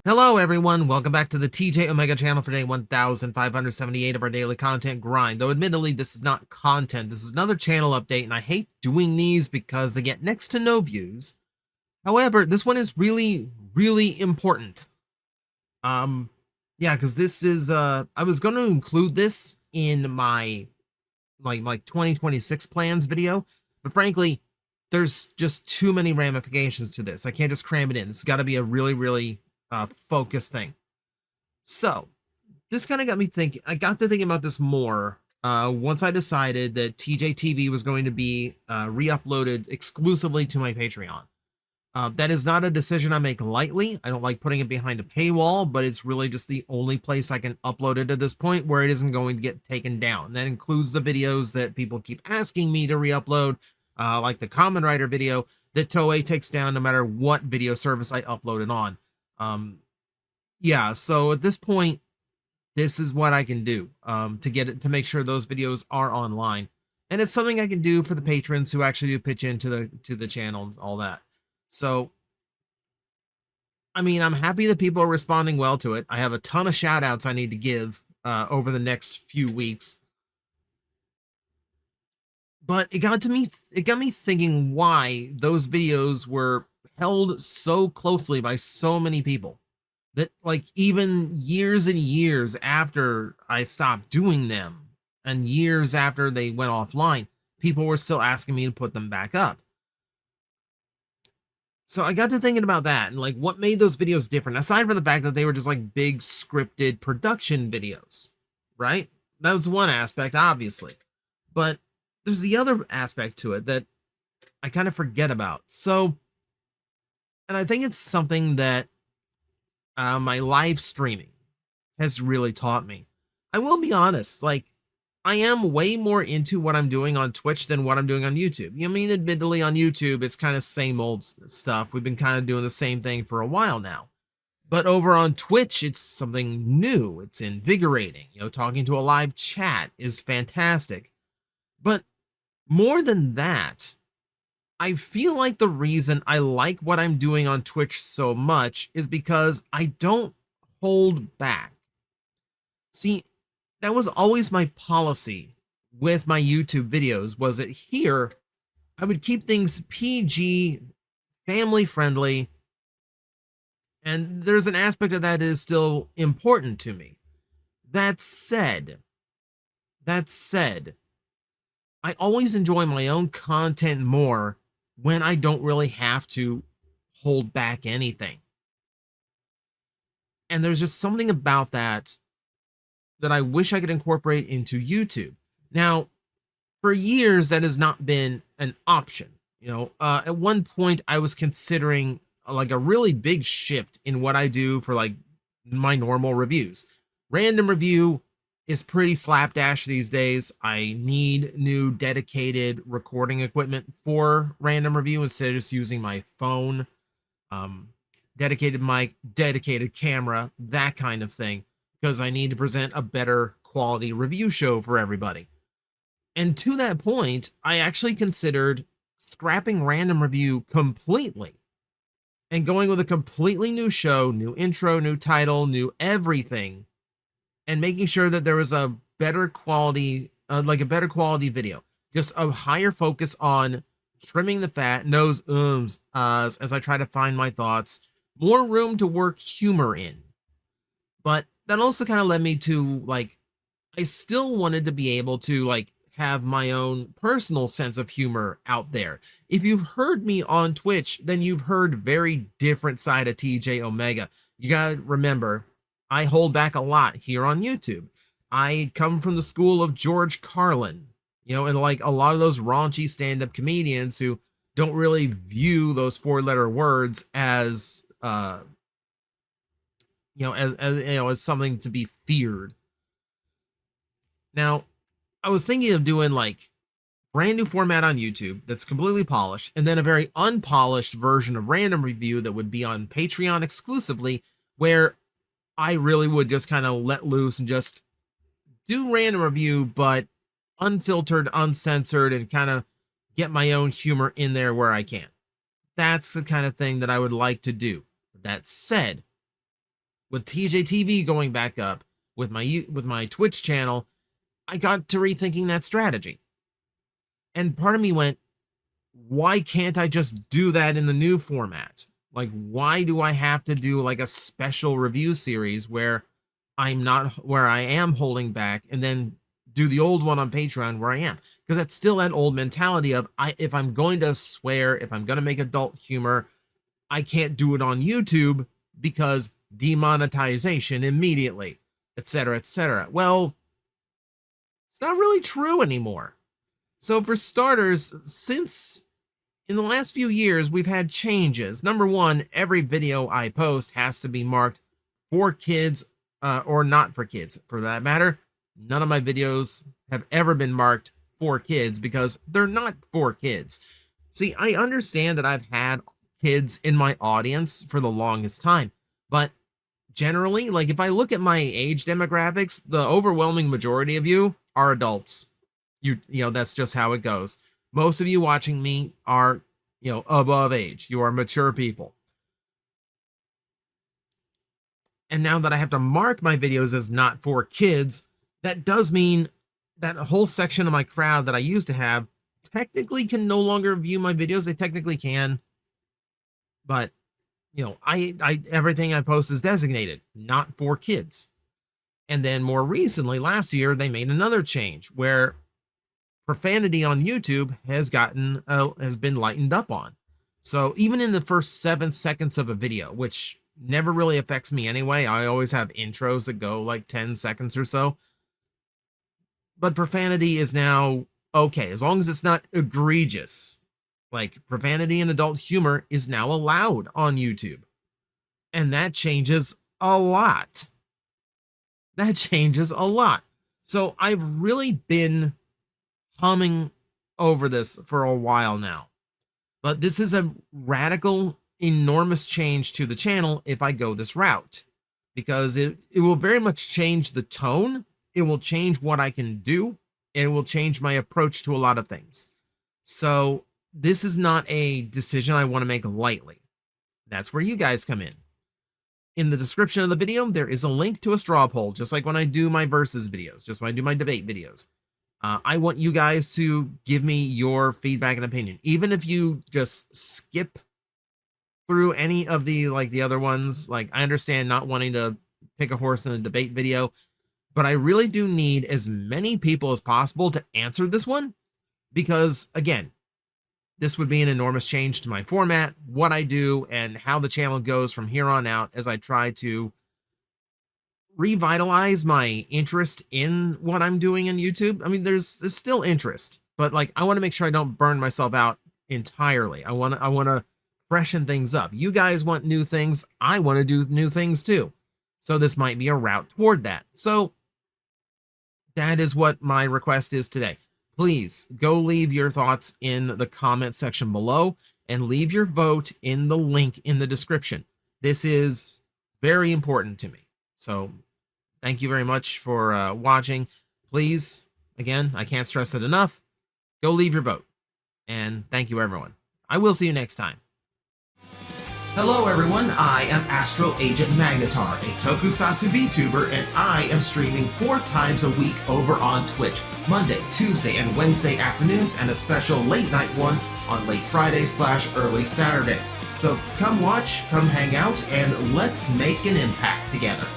Hello everyone, welcome back to the TJOmega channel for day 1578 of our daily content grind. Though admittedly this is not content, this is another channel update, and I hate doing these because they get next to no views. However, this one is really important. Yeah, because this is I was going to include this in my like 2026 plans video, but frankly, there's just too many ramifications to this. I can't just cram it in. It's got to be a really focused thing. So this kind of got me thinking. I got to thinking about this more once I decided that TJTV was going to be re-uploaded exclusively to my Patreon. That is not a decision I make lightly. I don't like putting it behind a paywall, but it's really just the only place I can upload it at this point where it isn't going to get taken down. That includes the videos that people keep asking me to re-upload, like the Kamen Rider video that Toei takes down no matter what video service I upload it on. Yeah, so at this point, this is what I can do to get it, to make sure those videos are online. And it's something I can do for the patrons who actually do pitch into the channel and all that. So, I mean, I'm happy that people are responding well to it. I have a ton of shout outs I need to give over the next few weeks. But it got me thinking why those videos were held so closely by so many people that, like, even years and years after I stopped doing them and years after they went offline, people were still asking me to put them back up. So I got to thinking about that and like what made those videos different, aside from the fact that they were just like big scripted production videos, right? That was one aspect, obviously. But there's the other aspect to it that I kind of forget about. So, and I think it's something that my live streaming has really taught me. I will be honest, like, I am way more into what I'm doing on Twitch than what I'm doing on YouTube. I mean, admittedly, on YouTube, it's kind of same old stuff. We've been kind of doing the same thing for a while now. But over on Twitch, it's something new. It's invigorating. You know, talking to a live chat is fantastic. But more than that, I feel like the reason I like what I'm doing on Twitch so much is because I don't hold back. See, that was always my policy with my YouTube videos, was that here I would keep things PG, family friendly, and there's an aspect of that is still important to me. That said, I always enjoy my own content more when I don't really have to hold back anything. And there's just something about that I wish I could incorporate into YouTube. Now, for years, that has not been an option. You know, at one point, I was considering like a really big shift in what I do for like my normal reviews. Random review is pretty slapdash these days. I need new dedicated recording equipment for random review instead of just using my phone. Dedicated mic, dedicated camera, that kind of thing, because I need to present a better quality review show for everybody. And to that point, I actually considered scrapping random review completely and going with a completely new show, new intro, new title, new everything, and making sure that there was a better quality, like a better quality video. Just a higher focus on trimming the fat, nose as I try to find my thoughts, more room to work humor in. But that also kind of led me to, like, I still wanted to be able to, like, have my own personal sense of humor out there. If you've heard me on Twitch, then you've heard very different side of TJOmega. You gotta remember, I hold back a lot here on YouTube. I come from the school of George Carlin, you know, and like a lot of those raunchy stand-up comedians who don't really view those four-letter words as you know, as something to be feared. Now, I was thinking of doing like brand new format on YouTube that's completely polished, and then a very unpolished version of random review that would be on Patreon exclusively, where I really would just kind of let loose and just do random review, but unfiltered, uncensored, and kind of get my own humor in there where I can. That's the kind of thing that I would like to do. That said, with TJTV going back up, with my Twitch channel, I got to rethinking that strategy. And part of me went, why can't I just do that in the new format? Like, why do I have to do like a special review series where I am holding back, and then do the old one on Patreon where I am? Because that's still that old mentality of, if I'm going to swear, if I'm going to make adult humor, I can't do it on YouTube because demonetization immediately, etc., etc. Well, it's not really true anymore. So for starters, since in the last few years, we've had changes. Number one, every video I post has to be marked for kids, or not for kids, for that matter. None of my videos have ever been marked for kids because they're not for kids. See, I understand that I've had kids in my audience for the longest time, but generally, like, if I look at my age demographics, the overwhelming majority of you are adults. You know, that's just how it goes. Most of you watching me are, above age. You are mature people. And now that I have to mark my videos as not for kids, that does mean that a whole section of my crowd that I used to have technically can no longer view my videos. They technically can, but I everything I post is designated not for kids. And then more recently, last year, they made another change where profanity on YouTube has been lightened up on. So even in the first 7 seconds of a video, which never really affects me anyway, I always have intros that go like 10 seconds or so. But profanity is now okay, as long as it's not egregious. Like, profanity and adult humor is now allowed on YouTube. And that changes a lot. That changes a lot. So I've really been humming over this for a while now. But this is a radical, enormous change to the channel if I go this route. Because it will very much change the tone. It will change what I can do. And it will change my approach to a lot of things. So this is not a decision I want to make lightly. That's where you guys come in. In the description of the video, there is a link to a straw poll, just like when I do my versus videos, just when I do my debate videos. I want you guys to give me your feedback and opinion. Even if you just skip through any of the other ones, like, I understand not wanting to pick a horse in a debate video, but I really do need as many people as possible to answer this one, because again, this would be an enormous change to my format, what I do, and how the channel goes from here on out as I try to revitalize my interest in what I'm doing on YouTube. I mean, there's still interest, but like, I want to make sure I don't burn myself out entirely. I want to freshen things up. You guys want new things. I want to do new things too. So this might be a route toward that. So that is what my request is today. Please go leave your thoughts in the comment section below and leave your vote in the link in the description. This is very important to me. So thank you very much for watching. Please, again, I can't stress it enough. Go leave your vote. And thank you, everyone. I will see you next time. Hello everyone, I am Astral Agent Magnetar, a tokusatsu VTuber, and I am streaming 4 times a week over on Twitch, Monday, Tuesday, and Wednesday afternoons, and a special late night one on late Friday/early Saturday. So come watch, come hang out, and let's make an impact together.